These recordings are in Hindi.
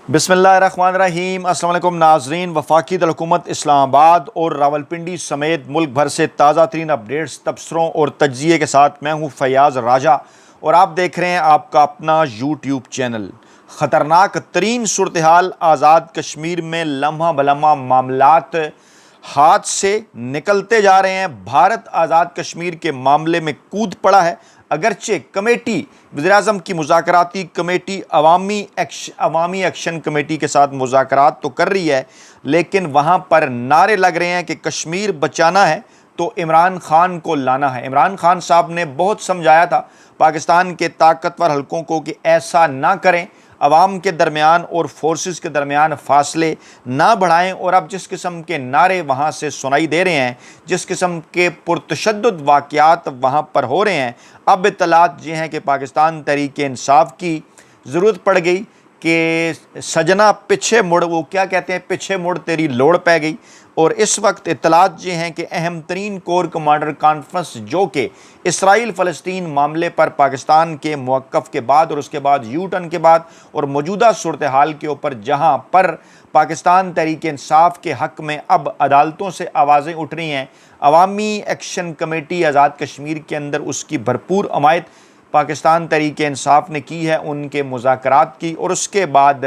बिस्मिल्लाहिर्रहमानिर्रहीम। अस्सलाम वालेकुम नाज़रीन। वफाकी हुकूमत इस्लामाबाद और रावलपिंडी समेत मुल्क भर से ताज़ा तरीन अपडेट्स, तबसरों और तज्ज़िये के साथ मैं हूँ फयाज़ राजा और आप देख रहे हैं आपका अपना यूट्यूब चैनल। ख़तरनाक तरीन सूरत हाल आज़ाद कश्मीर में लम्हा बलम्हा मामलात हाथ से निकलते जा रहे हैं। भारत आज़ाद कश्मीर के मामले में कूद पड़ा है। अगरचे कमेटी, वज़ीर-ए-आज़म की मुज़ाकराती कमेटी अवामी एक्शन कमेटी के साथ मुज़ाकरात तो कर रही है, लेकिन वहाँ पर नारे लग रहे हैं कि कश्मीर बचाना है तो इमरान खान को लाना है। इमरान खान साहब ने बहुत समझाया था पाकिस्तान के ताकतवर हलकों को कि ऐसा ना करें, अवाम के दरमियान और फोर्सेस के दरमियान फासले ना बढ़ाएं। और अब जिस किस्म के नारे वहाँ से सुनाई दे रहे हैं, जिस किस्म के पुरतशद्दुद वाक़यात वहाँ पर हो रहे हैं, अब इत्तलात ये हैं कि पाकिस्तान तहरीक-ए-इंसाफ की ज़रूरत पड़ गई कि सजना पीछे मुड़, वो क्या कहते हैं, पीछे मुड़ तेरी लोड़ पै गई। और इस वक्त इत्तलात ये हैं कि अहम तरीन कोर कमांडर कॉन्फ्रेंस जो कि इसराइल फ़लस्तीन मामले पर पाकिस्तान के मौक़िफ़ के बाद और उसके बाद यू टर्न के बाद और मौजूदा सूरत हाल के ऊपर जहाँ पर पाकिस्तान तहरीक इंसाफ के हक़ में अब अदालतों से आवाज़ें उठ रही हैं, अवामी एक्शन कमेटी आज़ाद कश्मीर के अंदर उसकी भरपूर हमायत पाकिस्तान तहरीक इंसाफ ने की है, उनके मुज़ाकरात की। और उसके बाद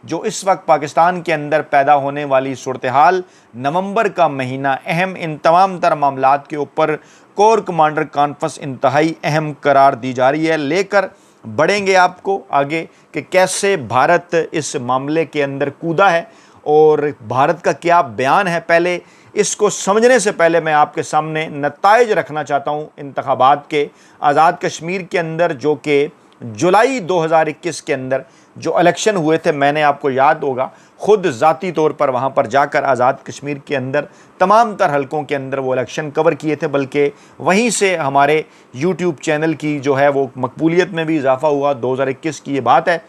जो इस वक्त पाकिस्तान के अंदर पैदा होने वाली सूरत हाल, नवंबर का महीना अहम, इन तमाम तर मामलात के ऊपर कोर कमांडर कॉन्फ्रेंस इंतहाई अहम करार दी जा रही है। लेकर बढ़ेंगे आपको आगे कि कैसे भारत इस मामले के अंदर कूदा है और भारत का क्या बयान है। पहले इसको समझने से पहले मैं आपके सामने नताइज रखना चाहता हूँ इंतखाबात के आज़ाद कश्मीर के अंदर, जो कि जुलाई 2021 के अंदर जो इलेक्शन हुए थे। मैंने, आपको याद होगा, ख़ुद ज़ाती तौर पर वहाँ पर जाकर आज़ाद कश्मीर के अंदर तमाम तर हलकों के अंदर वो इलेक्शन कवर किए थे, बल्कि वहीं से हमारे यूट्यूब चैनल की जो है वो मकबूलियत में भी इजाफ़ा हुआ। 2021 की ये बात है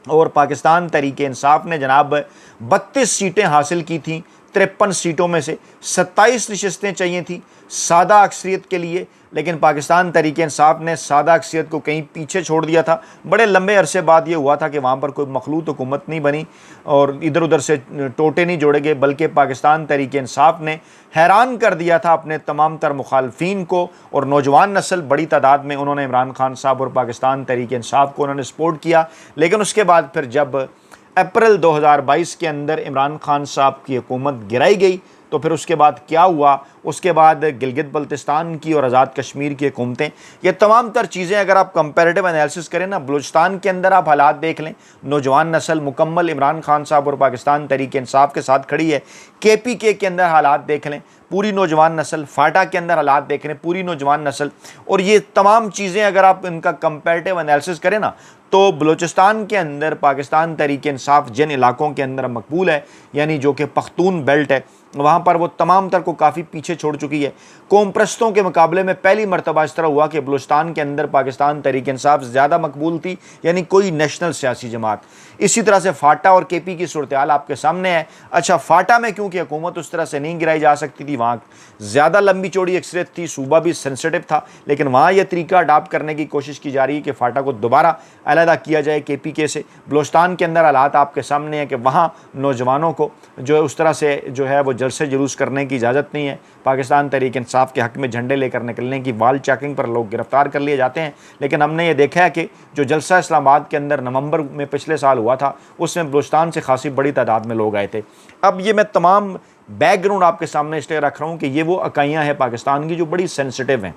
और पाकिस्तान तहरीक इंसाफ ने जनाब 32 सीटें हासिल की थी। 53 सीटों में से 27 नशस्तें चाहिए थी सादा अक्सरियत के लिए, लेकिन पाकिस्तान तहरीक इंसाफ ने सादा अक्सरियत को कहीं पीछे छोड़ दिया था। बड़े लंबे अरसे बाद ये हुआ था कि वहाँ पर कोई मखलूत हुकूमत नहीं बनी और इधर उधर से टोटे नहीं जोड़े गए, बल्कि पाकिस्तान तहरीक इंसाफ ने हैरान कर दिया था अपने तमाम तर मुखालफीन को। और नौजवान नस्ल बड़ी तादाद में उन्होंने इमरान खान साहब और पाकिस्तान तहरीक इंसाफ को उन्होंने सपोर्ट किया। लेकिन उसके बाद फिर जब अप्रैल 2022 के अंदर इमरान खान साहब की हुकूमत गिराई गई, तो फिर उसके बाद क्या हुआ, उसके बाद गिलगित बल्तिस्तान की और आज़ाद कश्मीर की हुकूमतें, ये तमाम तर चीज़ें अगर आप कंपैरेटिव एनालिसिस करें ना, बलूचिस्तान के अंदर आप हालात देख लें, नौजवान नस्ल मुकम्मल इमरान खान साहब और पाकिस्तान तहरीक इंसाफ के साथ खड़ी है। KPK के अंदर हालात देख लें, पूरी नौजवान नस्ल, फाटा के अंदर हालात देख लें, पूरी नौजवान नस्ल। और ये तमाम चीज़ें अगर आप इनका कंपैरेटिव एनालिसिस करें ना, तो बलूचिस्तान के अंदर पाकिस्तान तहरीक इंसाफ जिन इलाकों के अंदर मकबूल है, यानी जो कि पख्तून बेल्ट है, वहाँ पर वो तमाम तर को काफ़ी पीछे छोड़ चुकी है। कौम परस्तों के मुकाबले में पहली मरतबा इस तरह हुआ कि बलूचिस्तान के अंदर पाकिस्तान तहरीक इंसाफ ज़्यादा मकबूल थी, यानी कोई नेशनल सियासी जमात। इसी तरह से फाटा और KP की सूरत हाल आपके सामने है। अच्छा, फाटा में क्योंकि हुकूमत उस तरह से नहीं गिराई जा सकती थी, वहाँ ज़्यादा लंबी चौड़ी अक्सरियत थी, सूबा भी सेंसिटिव था, लेकिन वहाँ यह तरीका अडाप्ट करने की कोशिश की जा रही है कि फाटा को दोबारा अलहदा किया जाए KPK से। बलूचिस्तान के अंदर हालात आपके सामने है कि वहाँ नौजवानों को जो है उस तरह से जो है वो जलसे जुलूस करने की इजाज़त नहीं है। पाकिस्तान तहरीक इंसाफ के हक़ में झंडे लेकर निकलने की वाल चेकिंग पर लोग गिरफ्तार कर लिए जाते हैं। लेकिन हमने ये देखा है कि जो जलसा इस्लामाबाद के अंदर नवंबर में पिछले साल हुआ था, उसमें बलूचिस्तान से खासी बड़ी तादाद में लोग आए थे। अब ये मैं तमाम बैकग्राउंड आपके सामने इसलिए रख रहा हूँ कि ये वो इकाइयाँ हैं पाकिस्तान की जो बड़ी सेंसिटिव हैं।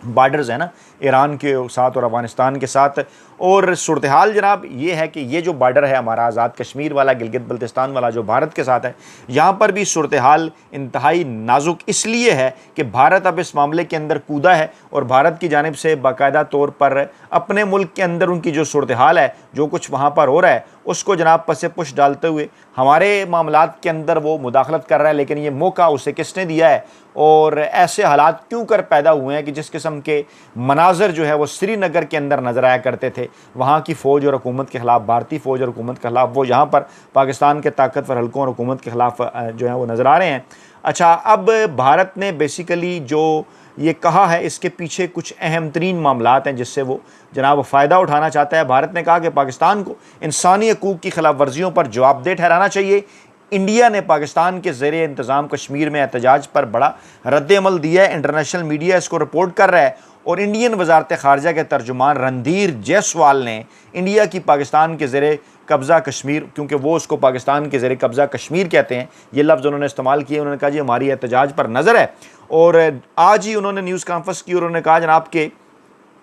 बॉर्डर्स है ना ईरान के साथ और अफ़गानिस्तान के साथ। और सूरत हाल जनाब ये है कि ये जो बॉर्डर है हमारा आज़ाद कश्मीर वाला, गिलगित बल्तिस्तान वाला, जो भारत के साथ है, यहाँ पर भी सूरत हाल इंतहाई नाजुक इसलिए है कि भारत अब इस मामले के अंदर कूदा है और भारत की जानिब से बाकायदा तौर पर अपने मुल्क के अंदर उनकी जो सूरत हाल है, जो कुछ वहाँ पर हो रहा है, उसको जनाब पसे पुश डालते हुए हमारे मामलात के अंदर वो मुदाखलत कर रहा है। लेकिन ये मौका उसे किसने दिया है और ऐसे हालात क्यों कर पैदा हुए हैं कि जिस किस्म के मनाजर जो है वो श्रीनगर के अंदर नजर आया करते थे, वहाँ की फ़ौज और हुकूमत के ख़िलाफ़, भारतीय फ़ौज और हुकूमत के ख़िलाफ़, वो यहाँ पर पाकिस्तान के ताकतवर हलकों और हुकूमत के ख़िलाफ़ जो है वो नज़र आ रहे हैं। अच्छा, अब भारत ने बेसिकली जो ये कहा है, इसके पीछे कुछ अहम तरीन मामलात हैं जिससे वो जनाब फ़ायदा उठाना चाहता है। भारत ने कहा कि पाकिस्तान को इंसानी हकूक़ की खिलाफ वर्जियों पर जवाबदेह ठहराना चाहिए। इंडिया ने पाकिस्तान के ज़ेरे इंतज़ाम कश्मीर में एहतजाज पर बड़ा रद्द-ए-अमल दिया है। इंटरनेशनल मीडिया इसको रिपोर्ट कर रहा है और इंडियन वजारत ख़ारजा के तर्जुमान रणधीर जायसवाल ने इंडिया की पाकिस्तान के ज़ेरे कब्ज़ा कश्मीर, क्योंकि वो उसको पाकिस्तान के ज़ेरे कब्ज़ा कश्मीर कहते हैं, ये लफ्ज़ उन्होंने इस्तेमाल किए। उन्होंने कहा जी हमारी एहतजाज पर नज़र है। और आज ही उन्होंने न्यूज़ कॉन्फ्रेंस की और उन्होंने कहा जनाब के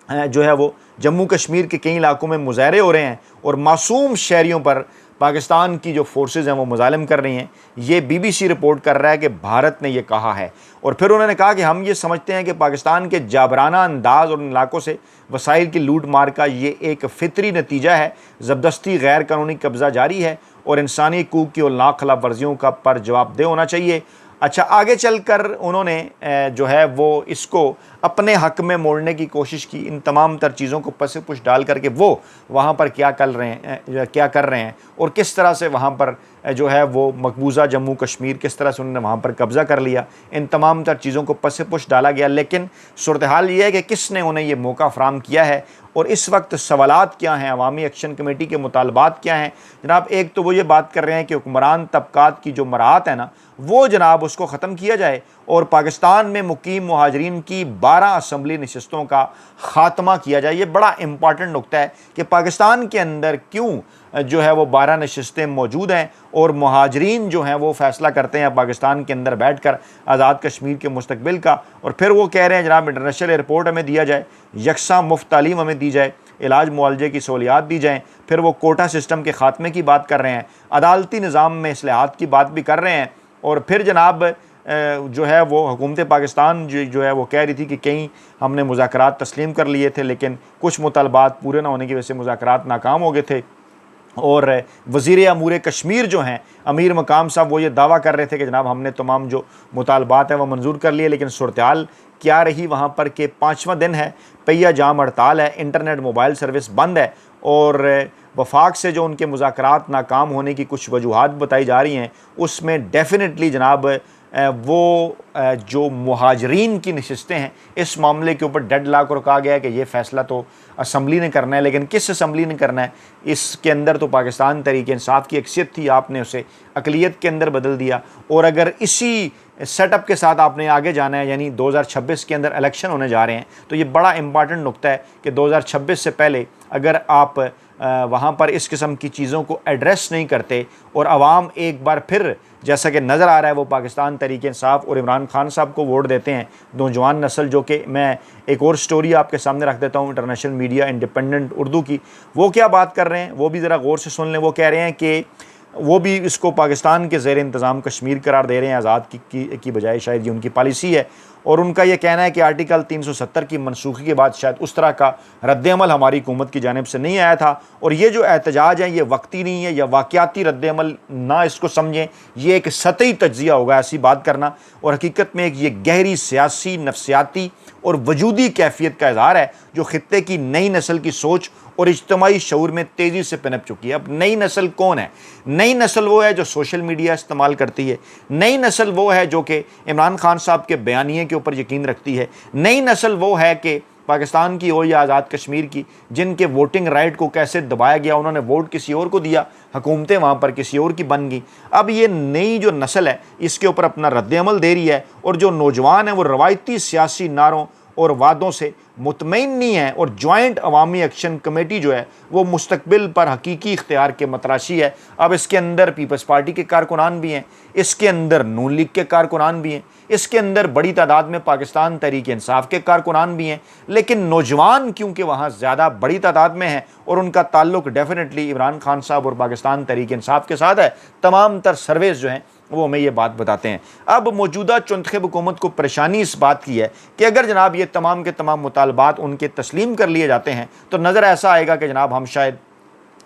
जो है वो जम्मू कश्मीर के कई इलाकों में मुजाहरे हो रहे हैं और मासूम शहरियों पर पाकिस्तान की जो फोर्सेस हैं वो मुजालिम कर रही हैं। ये BBC रिपोर्ट कर रहा है कि भारत ने ये कहा है। और फिर उन्होंने कहा कि हम ये समझते हैं कि पाकिस्तान के जाबराना अंदाज और इलाकों से वसाइल की लूट मार का ये एक फितरी नतीजा है। ज़बरदस्ती गैर कानूनी कब्ज़ा जारी है और इंसानी हकूक़ की और खिलाफ वर्जियों का पर जवाबदेह होना चाहिए। अच्छा, आगे चलकर उन्होंने जो है वो इसको अपने हक में मोड़ने की कोशिश की। इन तमाम तर चीज़ों को पसे पुश डाल करके वो वहाँ पर क्या कर रहे हैं और किस तरह से वहाँ पर जो है वो मकबूजा जम्मू कश्मीर किस तरह से उन्होंने वहाँ पर कब्ज़ा कर लिया, इन तमाम तर चीज़ों को पसे पुश डाला गया। लेकिन सूरत हाल ये है कि किसने उन्हें ये मौका फ़राहम किया है और इस वक्त सवालात क्या हैं, अवामी एक्शन कमेटी के मुतालबात क्या हैं। जनाब एक तो वो ये बात कर रहे हैं कि हुक्मरान तबकात की जो मराहत है ना वो जनाब उसको ख़त्म किया जाए और पाकिस्तान में मुकीम मुहाजिरीन की 12 असम्बली नशस्तों का ख़ात्मा किया जाए। ये बड़ा इम्पॉर्टेंट नुक्ता है कि पाकिस्तान के अंदर क्यों जो है वो 12 नशस्तें मौजूद हैं और मुहाजिरीन जो हैं वो फ़ैसला करते हैं पाकिस्तान के अंदर बैठ कर आज़ाद कश्मीर के मुस्तकबिल का। और फिर वो कह रहे हैं जनाब इंटरनेशनल एयरपोर्ट हमें दिया जाए, यकसा मुफ्त तालीम हमें दी जाए, इलाज मुआलजे की सहूलियात दी जाएँ। फिर वो कोटा सिस्टम के ख़ात्मे की बात कर रहे हैं, अदालती निज़ाम में इस्लाहात की बात भी कर रहे हैं। और फिर जनाब जो है वो हुकूमत पाकिस्तान जो है वो कह रही थी कि कहीं हमने मुज़ाकरात तस्लीम कर लिए थे लेकिन कुछ मुतालबात पूरे ना होने की वजह से मुज़ाकरात नाकाम हो गए थे। और वज़ीर अमूर कश्मीर जो हैं अमीर मकाम साहब वो ये दावा कर रहे थे कि जनाब हमने तमाम जो मुतालबात हैं वो मंजूर कर लिए। लेकिन सूरत हाल क्या रही वहाँ पर कि 5वां दिन है, पहिया जाम हड़ताल है, इंटरनेट मोबाइल सर्विस बंद है और वफाक से जो उनके मुज़ाकरात नाकाम होने की कुछ वजूहात बताई जा रही हैं उसमें डेफिनेटली जनाब वो जो मुहाजिरीन की नशस्तें हैं इस मामले के ऊपर डेडलॉक और कहा गया है कि ये फ़ैसला तो असम्बली ने करना है। लेकिन किस असम्बली ने करना है, इसके अंदर तो पाकिस्तान तहरीक इंसाफ की अक्सियत थी, आपने उसे अक़लियत के अंदर बदल दिया। और अगर इसी सेटअप के साथ आपने आगे जाना है यानी 2026 के अंदर इलेक्शन होने जा रहे हैं तो ये बड़ा इंपॉर्टेंट नुक्ता है कि 2026 से पहले अगर आप वहाँ पर इस किस्म की चीज़ों को एड्रेस नहीं करते और आवाम एक बार फिर जैसा कि नज़र आ रहा है वो पाकिस्तान तहरीक इंसाफ और इमरान खान साहब को वोट देते हैं, नौजवान नस्ल, जो कि मैं एक और स्टोरी आपके सामने रख देता हूँ इंटरनेशनल मीडिया इंडिपेंडेंट उर्दू की, वो क्या बात कर रहे हैं वो भी ज़रा गौर से सुन लें। वो कह रहे हैं कि वो भी इसको पाकिस्तान के ज़ेर इंतज़ाम कश्मीर करार दे रहे हैं, आज़ाद की बजाय शायद ये उनकी पॉलिसी है। और उनका ये कहना है कि आर्टिकल 370 की मनसूखी के बाद शायद उस तरह का रद्द-ए-अमल हमारी हुकूमत की जानिब से नहीं आया था और ये जो एहतजाज है ये वक्ती नहीं है या वाक़याती रद्द-ए-अमल ना इसको समझें, ये एक सतही तज्ज़िया होगा ऐसी बात करना और हकीकत में एक ये गहरी सियासी, नफ्सियाती और वजूदी कैफियत का इज़हार है जो ख़ित्ते की नई नस्ल की सोच और इज्तमाही शऊर में तेज़ी से पनप चुकी है। अब नई नस्ल कौन है? नई नस्ल वो है जो सोशल मीडिया इस्तेमाल करती है, नई नस्ल वो है जो कि इमरान खान साहब के बयानिए के ऊपर यकीन रखती है, नई नस्ल वो है कि पाकिस्तान की हो या आज़ाद कश्मीर की, जिनके वोटिंग राइट को कैसे दबाया गया, उन्होंने वोट किसी और को दिया, हुकूमतें वहाँ पर किसी और की बन गई। अब ये नई जो नस्ल है इसके ऊपर अपना रद्द-ए-अमल दे रही है और जो नौजवान है वो रवायती सियासी नारों और वादों से मुतमईन नहीं है और जॉइंट अवामी एक्शन कमेटी जो है वो मुस्तकबिल पर हकीकी इख्तियार के मतराशी है। अब इसके अंदर पीपल्स पार्टी के कारकुनान भी हैं, इसके अंदर नून लीग के कारकुनान भी हैं, इसके अंदर बड़ी तादाद में पाकिस्तान तहरीक इंसाफ के कारकुनान भी हैं। लेकिन नौजवान क्योंकि वहाँ ज़्यादा बड़ी तादाद में है और उनका ताल्लुक डेफिनेटली इमरान खान साहब और पाकिस्तान तहरीक इंसाफ के साथ है, तमाम तर सर्वेज जो हैं वो हमें ये बात बताते हैं। अब मौजूदा चुनखब हुकूमत को परेशानी इस बात की है कि अगर जनाब ये तमाम के तमाम मुतालबात उनके तस्लीम कर लिए जाते हैं तो नज़र ऐसा आएगा कि जनाब हम शायद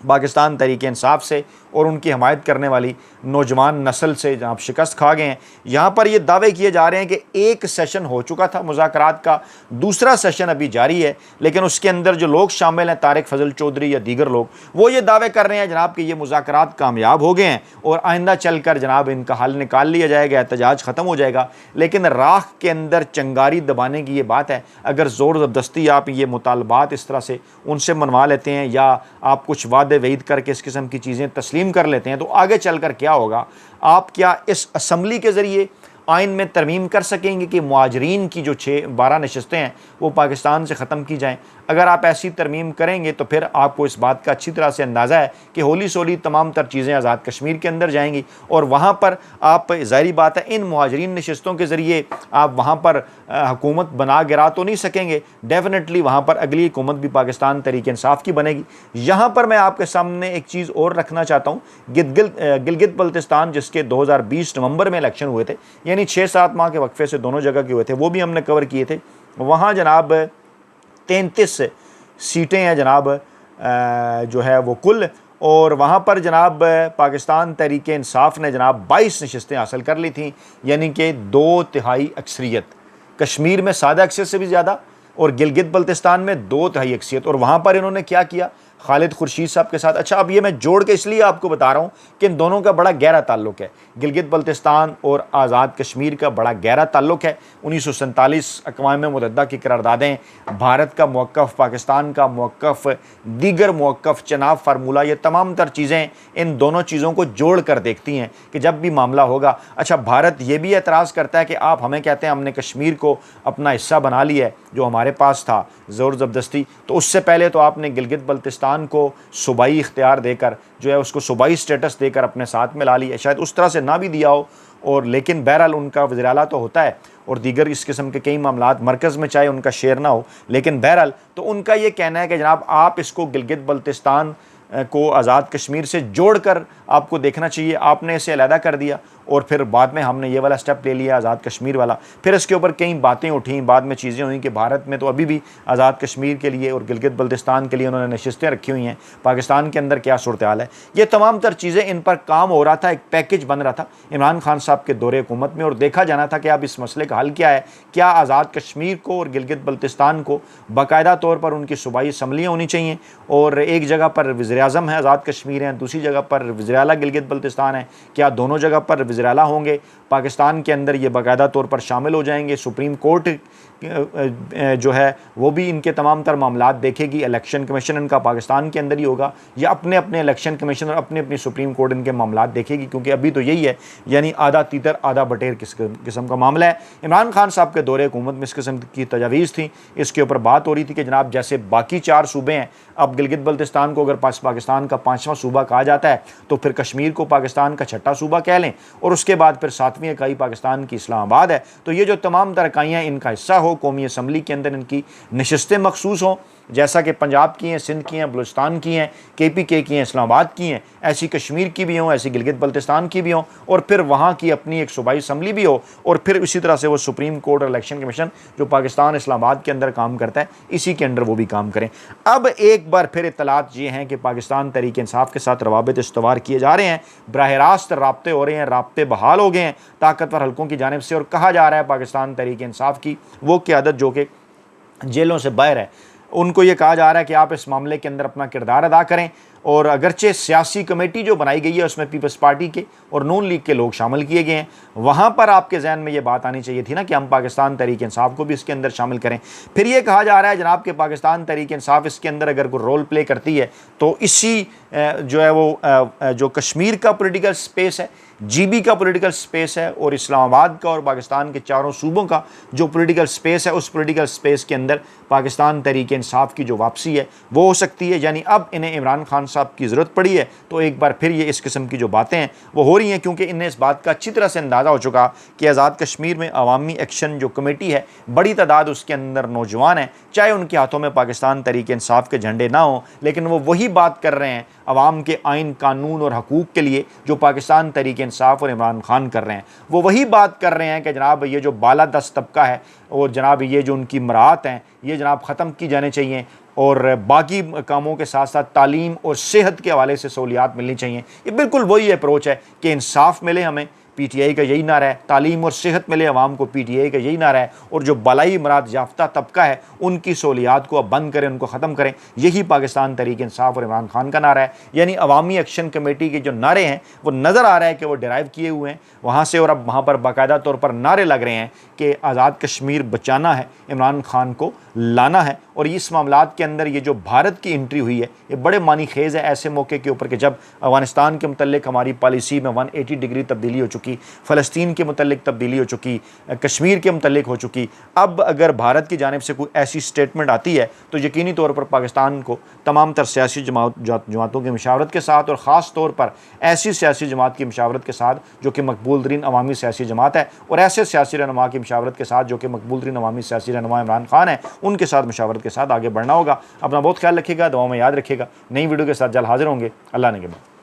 पाकिस्तान तहरीक-ए-इंसाफ से और उनकी हमायत करने वाली नौजवान नस्ल से जनाब शिकस्त खा गए हैं। यहाँ पर ये दावे किए जा रहे हैं कि एक सेशन हो चुका था मुज़ाकरात का, दूसरा सेशन अभी जारी है, लेकिन उसके अंदर जो लोग शामिल हैं तारिक फजल चौधरी या दीगर लोग, वो ये दावे कर रहे हैं जनाब कि ये मुज़ाकरात कामयाब हो गए हैं और आइंदा चल कर जनाब इनका हल निकाल लिया जाएगा, एहतजाज ख़त्म हो जाएगा। लेकिन राख के अंदर चंगारी दबाने की ये बात है। अगर ज़ोर ज़बरदस्ती आप ये मुतालबात इस तरह से उनसे मनवा लेते हैं या आप कुछ वादे वईद करके इस किस्म की चीज़ें तस्लीम कर लेते हैं, तो आगे चल कर क्या होगा? आप क्या इस असम्बली के ज़रिए आइन में तरमीम कर सकेंगे कि मुहाजिरीन की जो 12 नशस्तें हैं वो पाकिस्तान से ख़त्म की जाएँ? अगर आप ऐसी तरमीम करेंगे तो फिर आपको इस बात का अच्छी तरह से अंदाज़ा है कि होली सोली तमाम तर चीज़ें आज़ाद कश्मीर के अंदर जाएंगी और वहाँ पर आप ज़ाहिर बात है इन मुहाजिरीन नशस्तों के ज़रिए आप वहाँ पर हुकूमत बना गिरा तो नहीं सकेंगे। डेफिनेटली वहाँ पर अगली हुकूमत भी पाकिस्तान तहरीक-ए-इंसाफ की बनेगी। यहाँ पर मैं आपके सामने एक चीज़ और रखना चाहता हूँ। गिलगित बल्तिस्तान जिसके 2020 नवंबर में इलेक्शन हुए थे, यानी 6-7 माह के वक्फे से दोनों जगह के हुए थे, वो भी हमने कवर किए थे। वहाँ जनाब 33 सीटें हैं जनाब जो है वो कुल, और वहाँ पर जनाब पाकिस्तान तहरीक-ए-इंसाफ ने जनाब 22 नशस्तें हासिल कर ली थी, यानी कि 2/3 अक्सरियत। कश्मीर में सादा अक्सरियत से भी ज़्यादा और गिलगित बल्तिस्तान में 2/3 अक्सरियत। और वहाँ पर इन्होंने क्या किया खालिद खुर्शीद साहब के साथ? अच्छा, अब ये मैं जोड़ के इसलिए आपको बता रहा हूँ कि इन दोनों का बड़ा गहरा ताल्लुक़ है। गिलगित बल्तिस्तान और आज़ाद कश्मीर का बड़ा गहरा ताल्लुक़ है। 1947 अक़वाम मुत्तहिदा की करारदादें, भारत का मौक़िफ़, पाकिस्तान का मौक़िफ़, दीगर मौक़िफ़, चनाब फार्मूला, ये तमाम तर चीज़ें इन दोनों चीज़ों को जोड़ कर देखती हैं कि जब भी मामला होगा। अच्छा, भारत ये भी एतराज़ करता है कि आप हमें कहते हैं हमने कश्मीर को अपना हिस्सा बना लिया है जो हमारे पास था ज़ोर ज़बरदस्ती, तो उससे पहले तो आपने गिलगित बल्तिस्तान को सूबाई इख्तियार देकर जो है उसको सूबाई स्टेटस देकर अपने साथ में ला लिया। शायद उस तरह से ना भी दिया हो, और लेकिन बहरहाल उनका वज़ीर आला तो होता है और दीगर इस किस्म के कई मामलात मरकज़ में चाहे उनका शेयर ना हो, लेकिन बहरहाल तो उनका ये कहना है कि जनाब आप इसको गिलगित बल्तिस्तान को आज़ाद कश्मीर से जोड़कर आपको देखना चाहिए। आपने इसे अलहदा कर दिया और फिर बाद में हमने ये वाला स्टेप ले लिया आज़ाद कश्मीर वाला। फिर इसके ऊपर कई बातें उठी, बाद में चीज़ें हुई कि भारत में तो अभी भी आज़ाद कश्मीर के लिए और गिलगित बल्तिस्तान के लिए उन्होंने नशस्तें रखी हुई हैं, पाकिस्तान के अंदर क्या सूरत हाल है। ये तमाम तर चीज़ें, इन पर काम हो रहा था, एक पैकेज बन रहा था इमरान खान साहब के दौरे हुकूमत में, और देखा जाना था कि अब इस मसले का हल क्या है। क्या आज़ाद कश्मीर को और गिलगित बल्तिस्तान को बाकायदा तौर पर उनकी सूबाई असम्बलियाँ होनी चाहिए, और एक जगह पर वज़ीर-ए-आज़म है आज़ाद कश्मीर हैं, दूसरी जगह पर वज़ीर आला गिलगित बल्तिस्तान है। क्या दोनों जगह पर वज़ीर आला होंगे पाकिस्तान के अंदर, ये बाकायदा तौर पर शामिल हो जाएंगे? सुप्रीम कोर्ट जो है वो भी इनके तमाम तर मामलात देखेगी। इलेक्शन कमीशन इनका पाकिस्तान के अंदर ही होगा या अपने अपने इलेक्शन कमीशन और अपने अपनी सुप्रीम कोर्ट इनके मामलात देखेगी? क्योंकि अभी तो यही है, यानी आधा तीतर आधा बटेर किस्म का मामला है। इमरान खान साहब के दौरे हुकूमत में इस किस्म की तजावीज़ थी, इसके ऊपर बात हो रही थी कि जनाब जैसे बाकी 4 सूबे हैं, अब गिलगित बल्तिस्तान को अगर पाकिस्तान का 5वां सूबा कहा जाता है तो फिर कश्मीर को पाकिस्तान का 6ठा सूबा कह लें, और उसके बाद फिर 7वीं इकाई पाकिस्तान की इस्लामाबाद है। तो ये जो तमाम तर इकाइयाँ इनका हिस्सा हो, कौमी असम्बली के अंदर इनकी नशस्तें मखसूस हों, जैसा कि पंजाब की हैं, सिंध की हैं, बलूचिस्तान की हैं, KPK की हैं, इस्लामाबाद की हैं, ऐसी कश्मीर की भी हों, ऐसी गिलगित बल्तिस्तान की भी हों, और फिर वहाँ की अपनी एक सूबाई असम्बली भी हो, और फिर इसी तरह से वो सुप्रीम कोर्ट और इलेक्शन कमीशन जो पाकिस्तान इस्लामाबाद के अंदर काम करता है, इसी के अंदर वो भी काम करें। अब एक बार फिर इत्तलात ये हैं कि पाकिस्तान तहरीक-ए-इंसाफ के साथ रवाबित इस्तवार किए जा रहे हैं, बराह रास्त राब्ते हो रहे हैं, राब्ते बहाल हो गए हैं ताकतवर हल्कों की जानिब से, और कहा जा रहा है पाकिस्तान तहरीक-ए-इंसाफ की वो क़यादत जो कि जेलों से बाहर है, उनको ये कहा जा रहा है कि आप इस मामले के अंदर अपना किरदार अदा करें। और अगरचे सियासी कमेटी जो बनाई गई है उसमें पीपल्स पार्टी के और नून लीग के लोग शामिल किए गए हैं, वहाँ पर आपके जहन में ये बात आनी चाहिए थी ना कि हम पाकिस्तान तहरीक-ए-इंसाफ को भी इसके अंदर शामिल करें। फिर ये कहा जा रहा है जनाब कि पाकिस्तान तहरीक-ए-इंसाफ इसके अंदर अगर कोई रोल प्ले करती है तो इसी जो है वो जो कश्मीर का पॉलिटिकल स्पेस है, GB का पॉलिटिकल स्पेस है, और इस्लामाबाद का और पाकिस्तान के 4 सूबों का जो पॉलिटिकल स्पेस है, उस पॉलिटिकल स्पेस के अंदर पाकिस्तान तहरीक-ए-इंसाफ की जो वापसी है वो हो सकती है। यानी अब इन्हें इमरान खान साहब की ज़रूरत पड़ी है, तो एक बार फिर ये इस किस्म की जो बातें हैं वो हो रही हैं, क्योंकि इन्हें इस बात का अच्छी तरह से अंदाज़ा हो चुका कि आज़ाद कश्मीर में अवामी एक्शन जो कमेटी है, बड़ी तादाद उसके अंदर नौजवान हैं, चाहे उनके हाथों में पाकिस्तान तहरीक-ए-इंसाफ के झंडे ना हों, लेकिन वो वही बात कर रहे हैं अवाम के आइन, कानून और हकूक़ के लिए जो पाकिस्तान तहरीक-ए-इंसाफ और इमरान खान कर रहे हैं। वो वही बात कर रहे हैं कि जनाब ये जो बालादस्त तबका है और जनाब ये जो उनकी मराहत हैं ये जनाब ख़त्म की जाने चाहिए। और बाकी कामों के साथ साथ तालीम और सेहत के हवाले से सहूलियात मिलनी चाहिए। ये बिल्कुल वही अप्रोच है कि इंसाफ मिले हमें, पीटीआई का यही नारा है, तालीम और सेहत मिले अवाम को, पीटीआई का यही नारा है, और जो बलाई मराद याफ्ता तबका है उनकी सहूलियात को अब बंद करें, उनको ख़त्म करें, यही पाकिस्तान तहरीक इंसाफ और इमरान खान का नारा है। यानी अवामी एक्शन कमेटी के जो नारे हैं वो नज़र आ रहा है कि वो डिराइव किए हुए हैं वहाँ से, और अब वहाँ पर बाकायदा तौर पर नारे लग रहे हैं कि आज़ाद कश्मीर बचाना है, इमरान खान को लाना है। और इस मामलात के अंदर ये जो भारत की एंट्री हुई है ये बड़े मानी खेज़ है ऐसे मौके के ऊपर कि जब अफ़गानिस्तान के मुतल्लिक हमारी पॉलिसी में 180 डिग्री तब्दीली हो चुकी, फ़लस्तीन के मुतल्लिक तब्दीली हो चुकी, कश्मीर के मुतल्लिक हो चुकी। अब अगर भारत की जानिब से कोई ऐसी स्टेटमेंट आती है तो यकीनी तौर पर पाकिस्तान को तमाम तर सियासी जमातों की मशावरत के साथ, और ख़ास तौर पर ऐसी सियासी जमात की मशावरत के साथ जो कि मकबूल तरीन अवामी सियासी जमात है, और ऐसे सियासी रहनुमा की मशावरत के साथ जो कि मकबूल तरीन अवामी सियासी रहनुमा इमरान खान है, उनके साथ मशावरत के साथ आगे बढ़ना होगा। अपना बहुत ख्याल रखिएगा, दुआओं में याद रखिएगा। नई वीडियो के साथ जल्द हाजिर होंगे। अल्लाह ने के बाद।